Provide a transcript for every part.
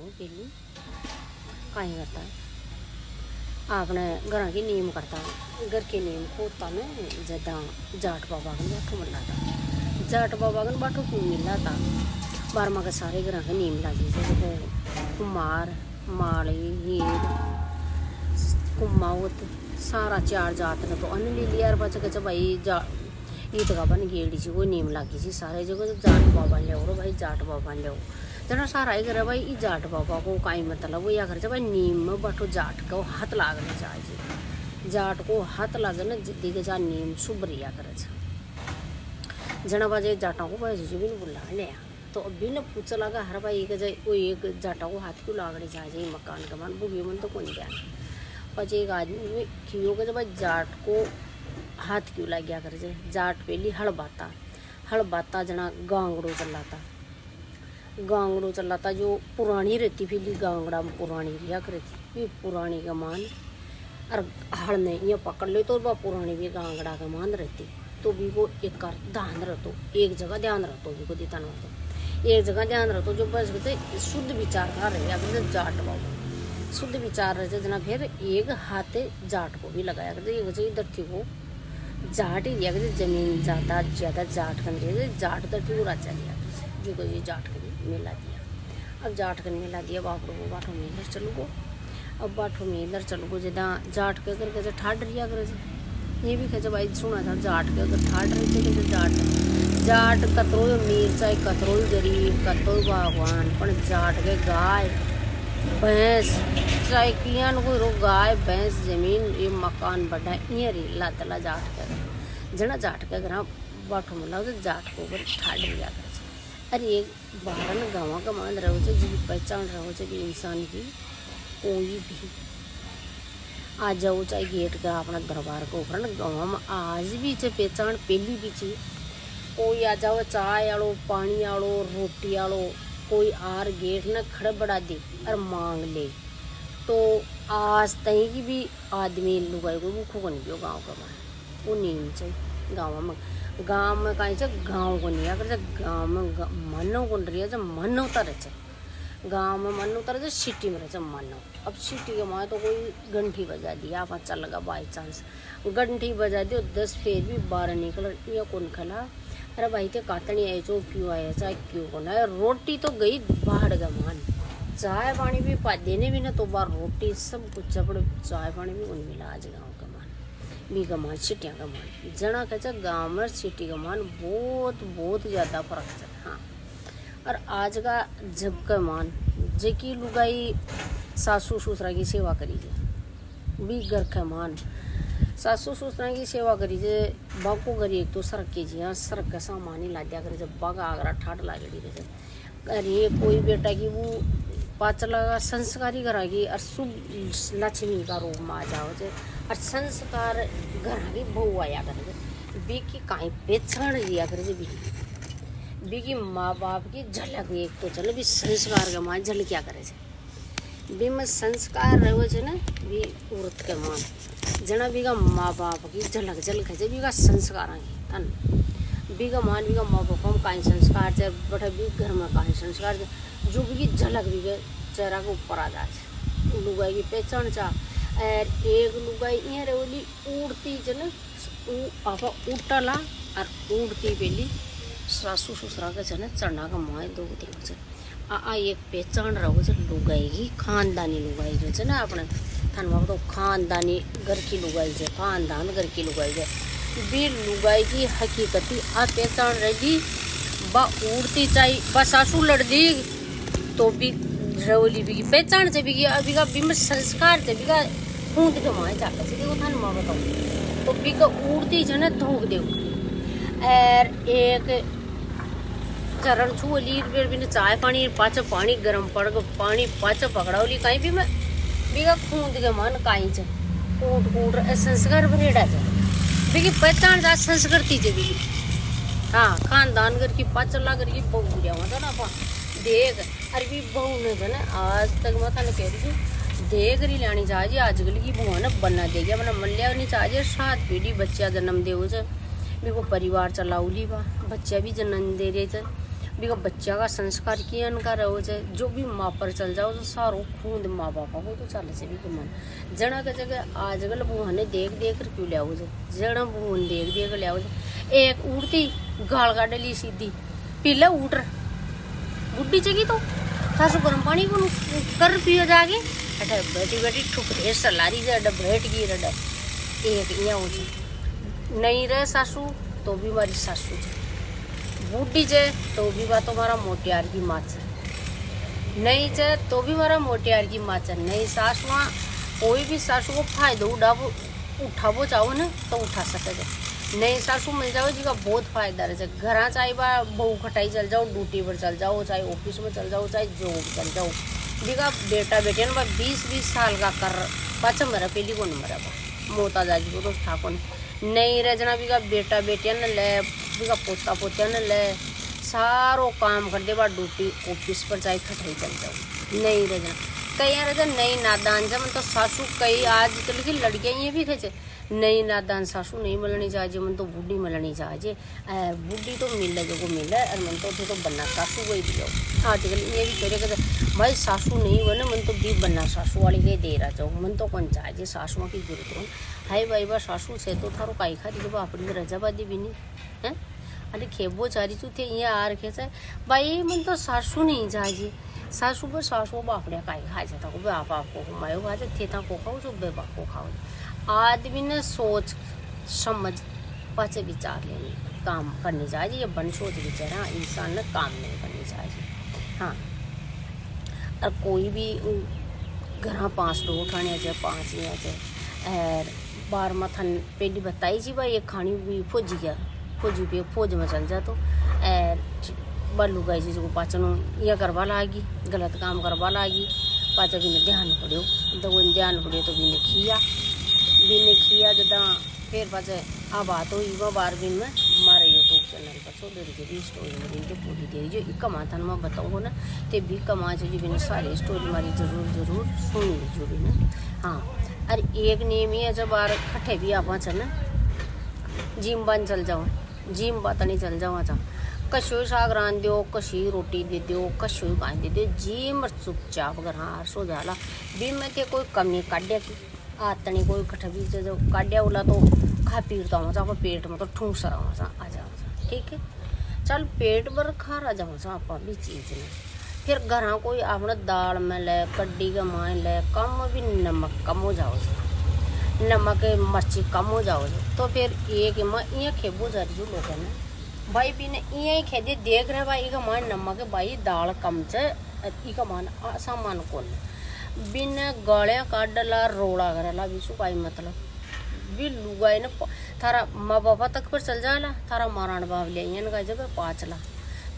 हो पहली कहीं करता है आपने घर की नीम करता घर की नीम खोता में जदा जाट बाबा का बाठो मिला था जाट बाबा का बाठो क्यों मिला था बारमा के सारे घर के नीम लगी जैसे कुमार माली हीर कुमावत सारा चार जात ने तो अन्न ले लिया बच के भाई जा ईद का बन गेड़ी सी वो नीम लगी सी सारे जगह जाट बाबा ले भाई जाट बाबा ले जना सारा ही करे भाई जाट बाबा को काई मतलब वो या करे भाई नीम में बटो जाट को हाथ लागने चाहिए जाट को हाथ लागने दिखे जा नीम सुबरिया करे जना बाजे जाटा को भाई भी बुला ले तो अभी न पूछ लगा हर भाई एक जाए वो एक जाटा को हाथ क्यों लागने चाहिए मकान का मान बुगी मन तो कौन गया पचे एक आदमी क्यों के भाई जाट को हाथ क्यों लग गया करे जाट पहली हड़ बाता जना गांगड़ो चलाता जो पुरानी रहती फिर गांगड़ा में पुरानी रिया करे थी पुरानी का मान और हड़ ने ये पकड़ ले तो पुरानी भी गांगड़ा का मान रहती तो भी वो एक कर ध्यान रखो एक जगह ध्यान रखो भी को देता ना तो एक जगह ध्यान रखो जो बस शुद्ध विचार कर रहे अगर जाट बाबू शुद्ध विचार रहे जना फिर एक हाथ जाट को भी लगाया करते एक जगह इधर थी को जाट ही लिया करते जमीन ज़्यादा जाट कर दिया जाट तो पूरा चलिया जो को ये जाट कर मेला दिया अब जाट कर मेला दिया बाप लोगों बाठो में इधर चलो गो अब बाठो में इधर चलो गो जदा जाट के अगर कैसे ठाड रिया करे ये भी कैसे भाई सुना था जाट के अगर ठाड रहे थे जाट कतरो अमीर चाहे कतरो गरीब कतरो भगवान पर जाट के गाय भैंस चाहे किया कोई रो गाय भैंस जमीन ये मकान बढ़ा ये री लातला जाट के जना जाट के अगर बाठो मिला तो जाट को ऊपर ठाड रिया करे अरे एक बाहर गाँव का मान रहो जो जी पहचान रहो जो कि इंसान की कोई भी आ जाओ चाहे गेट का अपना दरबार के ऊपर ना गाँव में आज भी चाहे पहचान पहली भी चाहिए कोई आ जाओ चाय आलो पानी आलो रोटी आलो कोई आर गेट न खड़ बढ़ा दे और मांग ले तो आज तई की भी आदमी लुगाई को भूखो को नहीं पियो गाँव का मान वो नीम चाहिए गाँव में कहीं से गाँव को नहीं अगर गाँव में मनो को रही है मन उतर गाँव में मन उतर सिटी में रहे मनो अब सिटी के माँ तो कोई घंटी बजा दिया आप अच्छा लगा बाई चांस घंटी बजा दियो 10 फेर भी 12 निकल ये कौन खला अरे भाई तो कातनी आए जो क्यों आया चाहे क्यों को ना रोटी तो गई बाहर का मान चाय पानी भी पा देने भी ना तो बार रोटी सब कुछ चपड़ चाय पानी भी उन मिला आज गाँव का मान भी का मान सिटिया का मान जना कहते गाँव में सिटी का मान बहुत ज़्यादा फर्क है हाँ और आज का जब का मान जेकी लुगाई सासू ससुरा की सेवा करीजे भी घर का मान सासू ससुरा की सेवा करीजे बाको करी एक तो सड़क की जी हाँ सड़क का सामान ही ला दिया करे जब बागा आगरा ठाट ला गई रहे अरे कोई बेटा की वो पाचला संस्कारी करागी और शुभ लक्ष्मी का रूप में आ जाओ जे और संस्कार घर की बहू आया करे बी की कहीं पहचान लिया करे बी की माँ बाप की झलक एक तो चलो भी संस्कार के माँ झलक क्या करे बी में संस्कार रहो छे ना भी औरत के मान जना भी का माँ बाप की झलक है भी का संस्कार है बी का मान भी का माँ बाप में कहीं संस्कार चाहे बटा भी घर में कहीं संस्कार जो भी की झलक भी के चेहरा के ऊपर आ जाए लुगाई की पहचान चाह और एक लुगाई ये रही उड़ती जन आप उठला और उड़ती पहली सासू ससुरा के जन चढ़ना का माए दो दिन आ एक पहचान रहो जो लुगाई की खानदानी लुगाई जो ना अपने थान तो खानदानी घर की लुगाई है खानदान घर की लुगाई है भी लुगाई की हकीकती आ पहचान रही बा उड़ती चाहिए बा सासू लड़ दी तो भी रवली भी पहचान से भी अभी का भी संस्कार से भी का खूंद के माए जाकर से देखो थान माँ बताऊँ तो भी का उड़ती जो ना धोक दे और एक चरण छुअली भी चाय पानी पाच पानी गर्म पड़ गो पानी पाच पकड़ावली कहीं भी मैं बिगा खूंद के मन कहीं से कूट कूट संस्कार भरेड़ा से बिकी पहचान जा संस्कृति से भी हाँ खानदान कर की पाचला कर की बहू लिया था ना अपन देख अरे भी बहू ने था ना आज तक मैं थाने कह रही थी देख रही लानी चाहिए आजकल की बहू ना बनना देगी अपना मल्या नहीं चाहिए 7 पीढ़ी बच्चा जन्म दे वो भी वो परिवार चलाऊली बा बच्चा भी जन्म दे रहे थे बिका बच्चा का संस्कार किया का रहो जे जो भी माँ पर चल जाओ तो सारो खून माँ बापा को तो चल से भी मन जना के जगह आजकल बुहाने देख देख कर क्यों लियाओ जे जना बुहन देख देख लियाओ जे एक उड़ती गाल का डली सीधी पीला उठ बुढ़ी चगी तो सासू गर्म पानी को कर पियो जाके अटे बैठी बैठी ठुकरे सलारी जे अड्डा बैठ गई रड्डा एक यहाँ हो नहीं रहे सासू तो भी हमारी सासू जे बूढ़ी जे तो भी बात तुम्हारा मोटियार की माँ है नहीं जे तो भी हमारा मोटियार की माँ है नहीं सासुआ कोई भी सासू को फायदा उठावो चाहो ना तो उठा सके जे नहीं सासू मिल जाओ जी का बहुत फायदा रहे घर चाहे बा बहू खटाई चल जाओ ड्यूटी पर चल जाओ चाहे ऑफिस में चल जाओ चाहे जॉब चल जाओ जी का बेटा बेटे ना 20-20 साल का कर पाचा मेरा पहली को नंबर मोता जाजी को तो ठाकुर नहीं रह जना भी का बेटा बेटिया न ले भी का पोता पोतिया न ले सारो काम कर दे बा ड्यूटी ऑफिस पर चाहे खटाई चल जाओ नहीं रह जना कई रह नहीं नादान जब तो सासू कई आजकल की लड़कियाँ ये भी थे नहीं नादान सासू नहीं मिलनी चाहिए मन तो बूढ़ी मिलनी चाहिए बूढ़ी तो मिले जो को मिले और मन तो बनना सासू को ही दियो आजकल ये भी कह रहे भाई सासू नहीं बने मन तो भी बनना सासू वाली के दे रहा जाओ मन तो कौन चाहिए सासुओं की जरूरत हो हाई भाई बा सासू से तो थारो काई खा जब अपनी रजाबादी भी नहीं है अरे खेबो चारी तू थे ये आ रखे से भाई मन तो सासू नहीं चाहिए सासू पर सासू बापड़े काई खा जाता को बाप आपको मायो खा जाते थे को खाओ जो बे बाप को खाओ आदमी ने सोच समझ पाचे विचार लेने काम करनी चाहिए या बन सोच विचार हाँ इंसान ने काम नहीं करनी चाहिए हाँ और कोई भी घर 5 लोग उठाने जाए 5 या जाए बार मथन पहली बताई जी भाई ये खानी भी फौजी पे फौज में चल जा तो बल्लू गाई जी को पाचन यह करवा लागी गलत काम करवा लागी पाचा भी ध्यान पड़ो तो वो ध्यान पड़े तो भी खिया जदा फिर पाचे आ बात हुई वह बार दिन में हमारे यूट्यूब चैनल पर सो देरी स्टोरी मेरी तो पूरी देरी जो एक कमाथन में बताऊँ ना तो भी कमा जो भी सारी स्टोरी हमारी जरूर सुन लीजिए भी ना हाँ अरे एक नियम ही है जब बार खट्टे भी आप ना जिम बन चल जाओ जिम बात नहीं चल जाओ अच्छा कशो साग रान दो कशी रोटी दे दो कशो कान दे दो जिम चुपचाप घर हाँ सो जाला भी में ते कोई कमी काढ़िया की आतनी कोई कठबी जो काढ़िया उला तो खा पीरता हूँ आप पेट में तो ठूस रहा हूँ आ जाओ ठीक है चल पेट भर खा रहा जाऊँ आप भी चीज़ में फिर घर कोई आपने दाल में ले कड्डी का मान ले कम भी नमक कम हो जाओ नमक मिर्ची कम हो जाओ तो फिर एक ये खेबो जा रही जो लोग है ना भाई भी ने ये खेदे देख रहे भाई का मान नमक भाई दाल कम च का मान सामान कौन बिन गले काटला रोड़ा करला भी सुकाई मतलब भी लुगाई ने थारा माँ बापा तक पर चल जाला थारा मारान बाप लिया का जब पाचला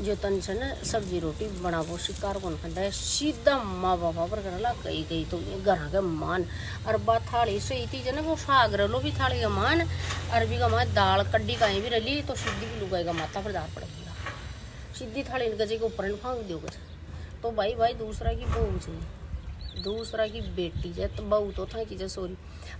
जो तन से न सब्जी रोटी बनाबो शिकार कौन खंडा है सीधा माँ बापा पर करला कई तो घर के मान और बात थाली सही थी जन वो साग रलो भी थाली का मान अरबी का मान दाल कड्डी कहीं भी रली तो सीधी भी लुगाई का माथा पर दार पड़ेगा सीधी थाली गजे के ऊपर फाँक दो तो भाई दूसरा की बहू चाहिए दूसरा की बेटी जाए तो बहू तो था कि सॉरी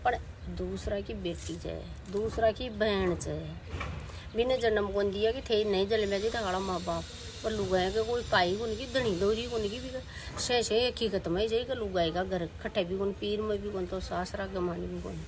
पर दूसरा की बेटी जाए दूसरा की बहन जाए बिना जन्म को दिया कि थे नहीं जल में था खड़ा माँ बाप पर लुगाए के कोई काई को नहीं धनी दौरी को नहीं भी से एक ही खत्म है जाएगा लुगाए का घर खट्टे भी कौन पीर में भी कौन तो सासरा गमानी भी कौन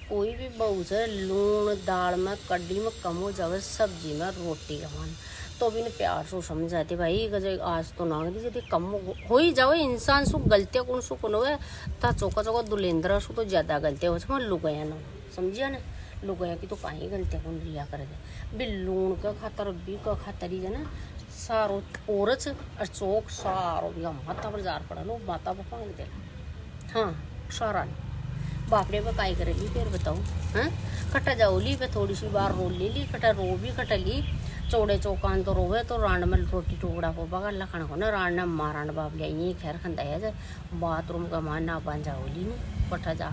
कोई भी बहू से लून दाल में कड्डी में कम हो जाए सब्जी में रोटी कमान तो भी ने प्यार से समझाते भाई गजे आज तो ना दीजिए कम हो ही जाओ इंसान सु गलतियाँ कौन सु कौन हुआ था चौका दुलेंद्रा सु तो ज़्यादा गलतियाँ हो लुगाया ना समझिया ना लुगाया की तो कहीं गलतियाँ कौन लिया कर दे भी लून का खातर भी का खातर ही ना सारो औरत और चौक सारो भी माता पर जार पड़ा लो माता पर फाँक दे हाँ सारा बापड़े पर काई करेगी फिर बताओ हाँ कटा जाओ ली पे थोड़ी सी बार रोल ले ली कटा रो भी कटा ली चौड़े चौकान तो रोवे तो रान में रोटी टुकड़ा को बगा लखन को ना रान ने मारान बाप लिया ये खैर खंदाया जाए बाथरूम का माना बन जाओ ली ने पठा जा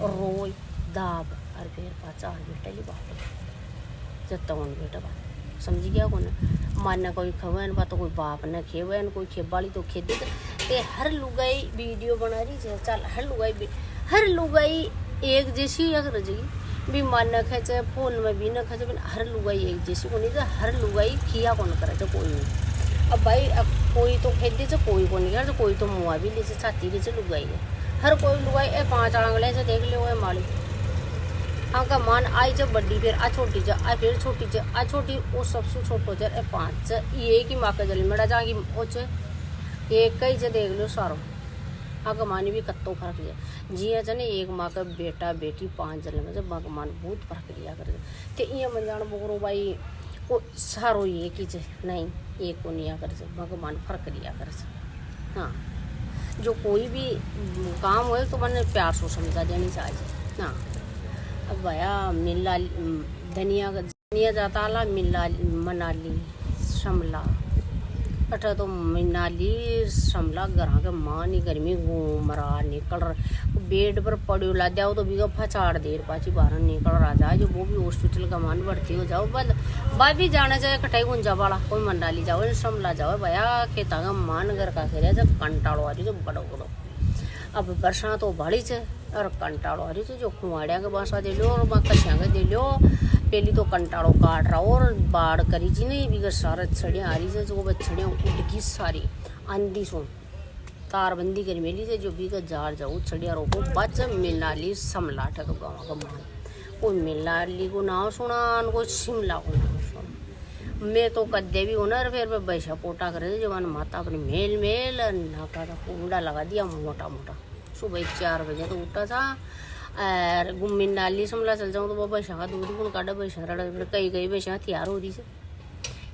रोई दाब और फिर पाचा और बेटा ली बाप जब तक बेटा बात समझी गया को ना माना कोई खवन बा तो कोई बाप ने खेवन कोई खेबाली तो खेदे ते हर लुगाई वीडियो बना रही चल हर लुगाई एक जैसी अगर रजेगी भी मान न खेचे फोन में भी न खेचे हर लुगाई एक जैसी को नहीं तो हर लुगाई खिया कौन करे कोई नहीं अब भाई अब कोई तो खेदी से कोई को नहीं कर, कोई तो मुआ भी ले से छाती ले से लुगाई है, हर कोई लुगाई ए 5 आंगले से देख लो माली आका मान आई जब बड्डी फिर आ छोटी ज आ फिर छोटी ज आ छोटी वो सबसे छोटो ज ए 5 ये की माँ का जल मेरा जागी ओचे एक कई ज देख लो सारो आका मानी भी कत्तो फर्क है जी है ने एक माँ का बेटा बेटी 5 जल में जब भगवान बहुत फर्क लिया कर ते ये मन जान बोरो भाई वो सारो ये की ज नहीं एक को नहीं कर भगवान फर्क लिया कर। हाँ जो कोई भी काम हो तो मैंने प्यार से समझा देनी चाहिए। हाँ अब भैया मिला धनिया जाता ला मिला मनाली शिमला अठा तो मनाली शिमला घर के माँ नहीं गर्मी घूम रहा निकल रहा बेड पर पड़ो ला जाओ तो भी फचाड़ देर पाची बाहर निकल रहा जाए जो वो भी हॉस्पिटल का मान भर्ती हो जाओ बा भी जाना चाहिए कटाई गुंजा वाला कोई मनाली जाओ शिमला जाओ भैया खेता का मान घर का खेरिया जब कंटाड़ो आ रही जो बड़ो बड़ो अब बरसात तो भाड़ी से और कंटाड़ो आ रही थी जो कुआड़िया के बासा दे लो और कशिया के दे लो पहली तो कंटाड़ो काट रहा और बाढ़ करी जी नहीं बिगड़ सारा छड़ियाँ आ रही से जो छड़ियाँ उड़ गई सारी आंधी सुन तारबंदी करी मेली से जो बिगड़ जार जाओ छड़िया रोको बच मिलाली शिमला ठग गाँव का मान कोई मिलाली को नाम सुना कोई शिमला को नाम सुना मैं तो कद्दे भी होना फिर मैं बैसा पोटा करे जवान माता अपनी मेल मेल नाका था कूड़ा लगा दिया मोटा मोटा सुबह 4 बजे तो उठा था और गुम्मी नाली शिमला चल जाऊँ तो वो भैंसा का दूध गुण काटा भैंसा रड़ा कई भैंसा हथियार हो रही से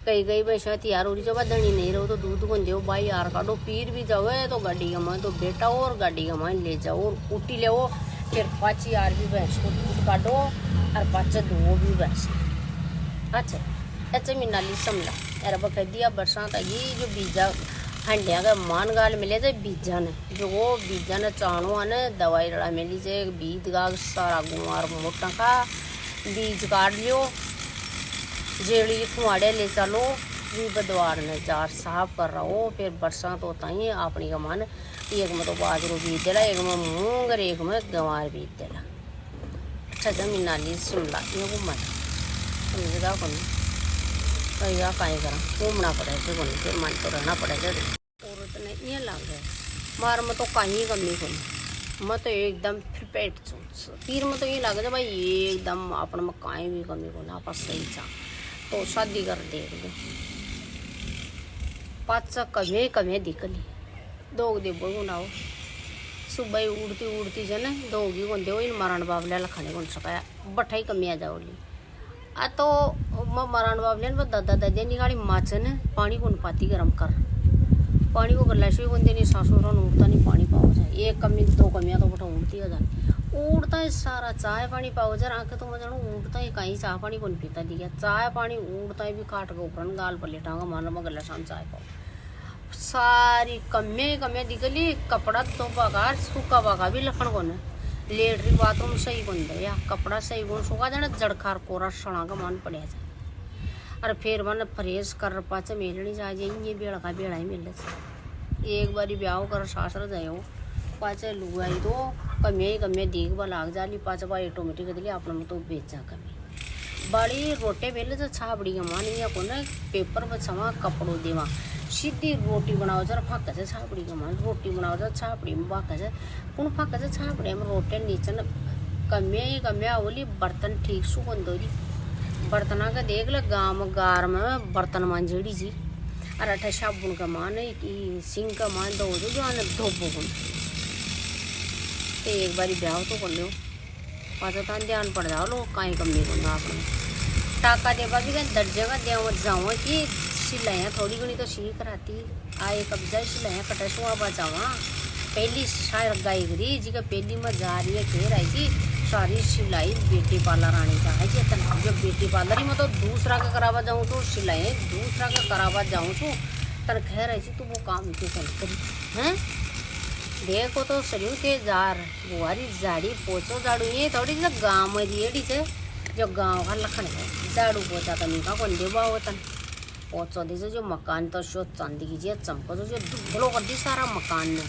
कई भैंसा हथियार हो रही जब धनी नहीं रहो तो दूध गुन दो भाई यार काटो पीर भी जाओ तो गाड़ी कमाए तो बेटा और गाड़ी कमाए ले जाओ और ऊटी ले फिर 5 यार भी भैंस को दूध काटो और 5 दो भी भैंस। अच्छा अच्छा मिनाली शिमला अरे बकह दिया बरसात आई जो बीजा हंडिया का मान गाल मिले थे बीजा ने जो वो बीजा ने चाणो ने दवाई लड़ा मिली से बीज का सारा गुमार मोटा का बीज काट लियो जेड़ी कुआड़े ले चलो भी बदवार ने जार साफ कर रहा हो फिर बरसात होता ही अपनी का मान एक में तो बाजरू बीज देला एक में मूंग और एक में गंवार बीज देला। अच्छा जमीन नाली शिमला ये घूमना समझेगा कौन कहीं कहीं करा घूमना पड़े थे कौन फिर मन तो रहना पड़ेगा औरत ने ये लग गए मार में तो कहीं कमी कौन मैं तो एकदम फिरपेट फिर में तो ये लग जाए भाई एकदम अपने में कहीं भी कमी को ना आप सही चा तो शादी कर दे 5 कमे दिखली दो दे बनाओ सुबह उड़ती उड़ती जने दोगी कौन दे मरण बाबले खाने कौन सकाया बठा ही कमी आ जाओ आ तो मरण बाबले दादा दादिया निकाली माचन पानी कौन पाती गर्म कर पानी को गला से कौन देनी सासू उड़ता नहीं पानी पाओ जाए 1 कमी 2 कमियाँ तो बटा उड़ती हो जाए उड़ता है सारा चाय पानी पाओ जरा आके तो मजा उड़ता है कहीं चाय पानी कौन पीता दिया चाय पानी उड़ता है भी काट के ऊपर गाल पर लेटाऊंगा मारना मैं गला शाम चाय पाओ सारी कमे दिखली कपड़ा तो बगार सूखा बगा भी लखन को लेटरिन बाथरूम सही कौन दे या कपड़ा सही कौन सूखा जाना जड़खार कोरा सड़ा का मान पड़े जाए अरे फिर मन फ्रेश कर पाचे मिलनी चाहिए ये बेड़ा का बेड़ा ही मिल एक बारी ब्याह कर सासर जाओ पाचे लुगाई तो कमे देख बा लाग जाली पाचे बा ऑटोमेटिक दिली अपना में तो बेचा कमी बड़ी रोटे बेले तो छाबड़ी का मान या को पेपर पर छवा कपड़ों देवा सीधी रोटी बनाओ जरा फाँक से छापड़ी का मान रोटी बनाओ जरा छापड़ी में बाका से कौन फाँक से छापड़ी में रोटे नीचे न कमे बोली बर्तन ठीक सु कौन दोरी बर्तना का देख ले गाँव गार में बर्तन मांझेड़ी जी और अठा साबुन का मान सिंह का मान दो जो आने धोबो कौन एक बारी ब्याह तो कर लो पाचा तान ध्यान पड़ जाओ लो कहीं कमी को ना अपने टाका देवा भी दर्जे का देव जाऊँ कि सिलाइयाँ थोड़ी घनी तो सीख कराती आए कब्जा सिलाइयाँ कटा बचावा पहली शायर गाई गरी जी का पहली में जा रही है कह रही थी सारी सिलाई बेटी पार्लर आने का है जी जब बेटी पार्लर ही मैं तो दूसरा का करावा जाऊँ तो सिलाई दूसरा का करावा जाऊँ तो तर कह रही थी तू वो काम क्यों कर करी हैं देखो तो सरियों के जार बुआरी झाड़ी पोचो झाड़ू ये थोड़ी सी गाँव में दिएड़ी से जो गाँव का लखन है झाड़ू पोचा करने का कौन देवा होता पोचो दी से जो मकान तो शो चांदी कीजिए चमको जो धुलो कर दी सारा मकान ने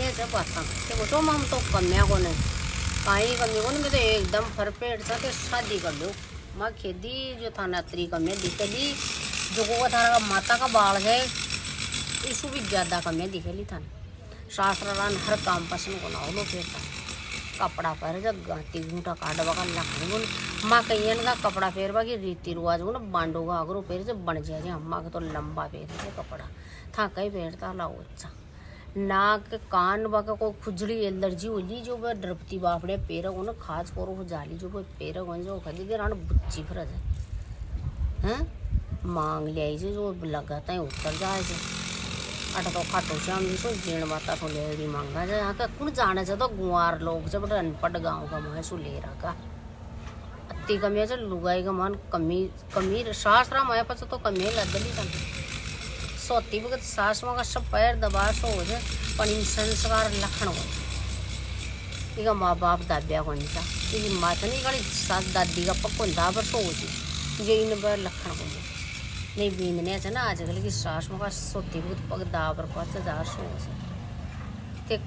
ये सब बात देखो तो हम तो कन्या को नहीं कहीं कमी को नहीं तो एकदम फरपेट सा के शादी कर दो माँ खेती जो था नात्री कमे दिखली जो को थारा का माता का बाल है इसको भी ज़्यादा कमियाँ दिखेली था शास्त्रान हर काम पसंद को ना लो फिर कपड़ा पहरे जब गाती घूटा काटवा का लखन माँ कहीं का कपड़ा फेरवा की रीति रिवाज को ना बांडोगा अगर पेर से बन जाए अम्मा के तो लंबा पेर से कपड़ा था कई पेरता ला अच्छा नाक कान बा को खुजली एलर्जी होली जो वह द्रपती बापड़े पेर को ना खास करो जाली जो पेर को जो खदी दे रान बुच्ची फरज है मांग लिया जो लगाता है उतर जाए अट तो खाटो श्याम जी सो जीण माता तो ले मांगा जाए यहाँ का कौन जाने से तो गुआर लोग जब अनपढ़ गाँव का मैं सो ले रखा अति कमी से लुगाई का मान कमी कमी शास्त्रा मैं पच तो कमी लदली था सोती भगत सास का सब पैर दबा सो हो जाए पर इन संस्कार लखन हो इका माँ बाप दादिया कौन सा इनकी माचनी का सास दादी का पक्को दाबर सो हो जी ये इन पर लखन हो जाए नहीं बींदने से ना आजकल की सास का सोती भगत पग दाबर 5000 सो ते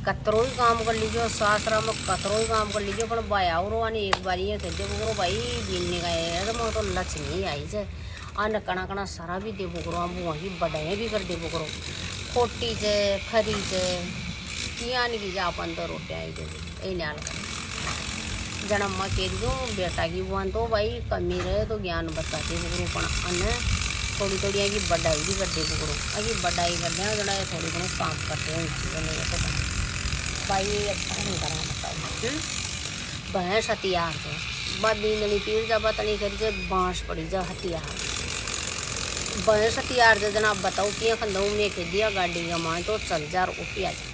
कतरो ही काम कर लीजिए सासरा में कतरो ही काम कर लीजिए पर बाया और एक बार ये कहते बोकरो भाई बीनने का है तो मैं तो लच नहीं आई से अन कणा कणा सारा भी दे बोकरो हम वहीं बढ़ाए भी कर दे बोकरो खोटी से खरी से कियान की जा अपन तो रोटियाँ आई दे न्याल कर जन्म माँ कह दूँ बेटा की बुआन तो भाई कमी रहे तो ज्ञान बताते बोकरो पर अन्न थोड़ी थोड़ी आगे बढ़ाई भी करते बोकरो आगे बढ़ाई करते हैं जरा थोड़ी थोड़ी काम करते हैं तो भाई अच्छा नहीं करा बताओ भैंस हथियार से बींदनी पीर जा बतनी करी से बाँस पड़ी जा हथियार भैंस हथियार से जनाब बताओ कि खंदऊ में के दिया गाड़ी का माँ तो चल जा उठिया जा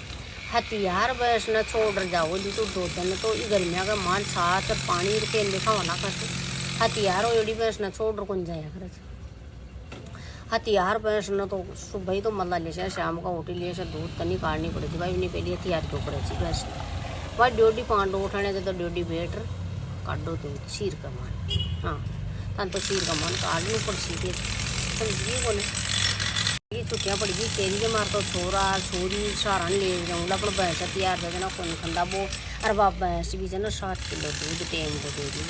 हथियार भैंस न छोड़ जाओ जी तो 2 दिन तो गर्मिया का मान छाछ पानी के लिखा होना करते हथियार हो एड़ी भैंस न छोड़ कौन जाया कर हथियार भैंस न तो सुबह तो मतलब ले शाम का उठी लिए दूध तनी काटनी पड़ी थी भाई उन्हें पहले हथियार क्यों पड़े थी भैंस भाई ड्योडी पांडो उठाने से तो ड्योडी बेटर काटो दूध शीर का मान हाँ तन तो शीर का मान काटनी पड़ सीधे समझिए बोले ये छुट्टियाँ पड़ गई तेरी के मार तो छोरा छोरी सारा ले जाऊँगा अपना भैंस हथियार दे देना कौन खंदा वो अरे बाप भैंस भी है ना 7 किलो दूध टेम को दे दी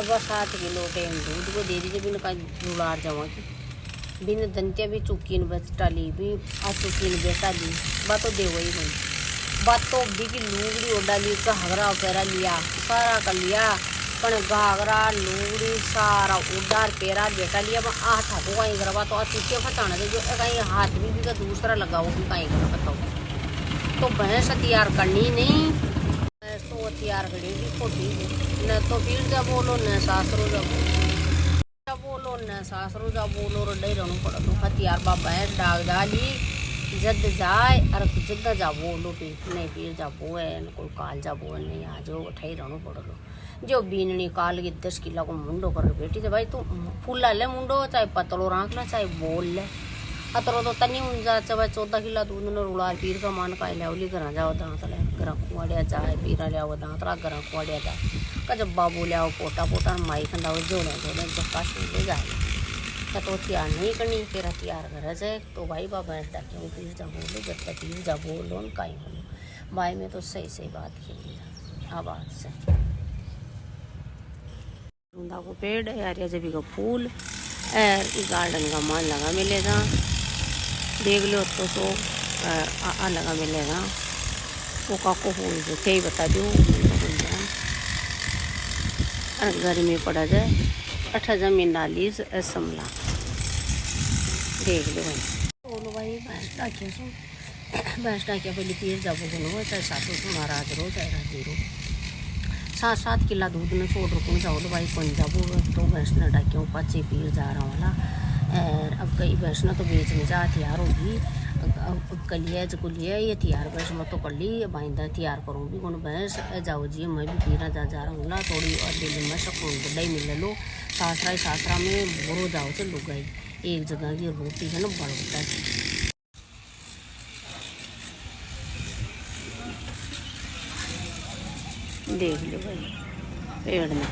अब 7 किलो टेम दूध को दे दीजिए बिन का जुड़ार जावा की बिन दंतिया भी चुकी न बेटा ली भी आ चुकी न बेटा ली बात तो दे वही बनी बात तो भी की लूगड़ी ओडा ली का हगरा पैरा लिया सारा कर लिया पण घाघरा लूगड़ी सारा उडार पेरा बेटा लिया आ था को कहीं करवा तो चुके फटाना जो कहीं हाथ भी का दूसरा लगाओ भी कहीं कर बताओ तो भैंस हथियार करनी नहीं भैंस तो हथियार करेगी खोटी न तो फिर जब बोलो न सासरो जब बोलो न सासरो जब बोलो रडे रहूँ पड़ा तो हथियार बा भैंस डाग डाली जद जाए अरे जद जा बोलो भी नहीं फिर जा बो है कोई काल जा बो नहीं आ जो उठाई रहूँ पड़ लो जो बीननी काल की 10 किलो को मुंडो कर बेटी भाई तू फूला ले मुंडो चाहे पतलो राख ला चाहे बोल ले अतरो तो तनी उंजा चाहे 14 किलो दूध न रुला पीर का मान का ले घर जाओ दांत ले घर कुआड़िया जाए पीरा ले आओ दांत रा घर कुआड़िया जा का जब बाबू ले आओ पोटा पोटा माई खंडा जोड़े जोड़े चक्का ले जाए तो तैयार नहीं करनी फिर हथियार घर जाए तो भाई बाबा डाके पीर जा बोलो जब तक पीर जा बोलो काई बोलो भाई में तो सही सही बात खेली आवाज से गेंदा को पेड़ है यार जबी का फूल और गार्डन का मान लगा मिलेगा देख लो तो आ लगा मिलेगा वो काको फूल जो थे ही बता दो गर्मी पड़ा जाए 8 जमीन डाली समला देख लो भाई बोलो भाई भैंस डाकिया पहले पीर जाबो बोलो चाहे सासू महाराज रो चाहे राजी रो 7 किला दूध ने छोड़ रुकूँ जाओ तो भाई कौन जाबो तो भैंस ने डाक्यों पाचे पीर जा रहा वाला और अब कई भैंस ने तो बेचने जा हथियार होगी अब कलिया जो लिया ये हथियार भैंस मैं तो कर ली बाइंदा हथियार करूँ भी कौन भैंस जाओ जी मैं भी पीरा जा रहा हूँ ना थोड़ी और दिल्ली में सकूँ गड्ढा ही मिल लो सासरा में बोरो जाओ से लुगाई एक जगह की रोटी है ना बढ़ता है देख लो भाई पेड़ में